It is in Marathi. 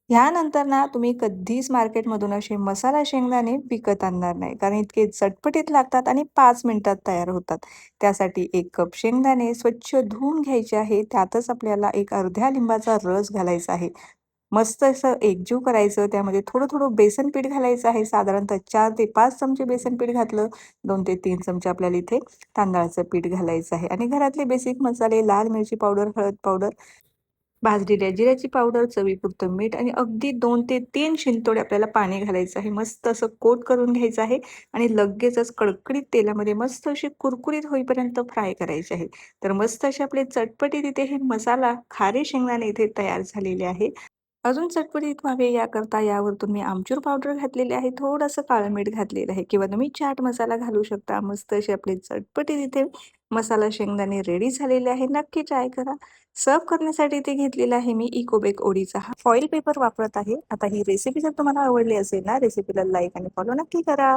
ह्यानंतर ना तुम्ही कधीच मार्केटमधून असे मसाला शेंगदाणे विकत आणणार नाही. कारण इतके चटपटीत लागतात आणि 5 मिनिटात तयार होतात. त्यासाठी 1 कप शेंगदाणे स्वच्छ धुवून घ्यायचे आहे. त्यातच आपल्याला एक अर्ध्या लिंबाचा रस घालायचा आहे. मस्त असं एकजीव करायचं. त्यामध्ये थोडं-थोडं बेसन पीठ घालायचं आहे. साधारणतः 4 ते 5 चमचे बेसन पीठ घातलं. 2 ते 3 चमचे आपल्याला इथे तांदळाचं पीठ घालायचं आहे आणि घरातले बेसिक मसाले लाल मिरची पावडर, हळद पावडर, भाजलेल्या जिऱ्याची पावडर, चवीपुरतं मीठ आणि अगदी 2 ते 3 शिंतोडे आपल्याला पाणी घालायचं आहे. मस्त असं कोट करून घ्यायचं आहे आणि लगेचच कडकडीत तेलामध्ये मस्त अशी कुरकुरीत होईपर्यंत फ्राय करायचे आहे. तर मस्त असे आपले चटपटीत इथे हे मसाला खारे शेंगदाणे इथे तयार झालेले आहे. अजून चटपटीत व्हावे याकरता यावरतून मी आमचूर पावडर घातलेले आहे. थोडंसं काळं मीठ घातलेलं आहे किंवा तुम्ही चाट मसाला घालू शकता. मस्त असे आपले चटपटीत इथे मसाला शेंगदाणे रेडी झालेले आहे. नक्की ट्राय करा. सर्व्ह करण्यासाठी इथे घेतलेला आहे मी इकोबेक ओडीचा हा फॉइल पेपर वापरत आहे. आता ही रेसिपी जर तुम्हाला आवडली असेल ना, रेसिपीला लाईक आणि फॉलो नक्की करा.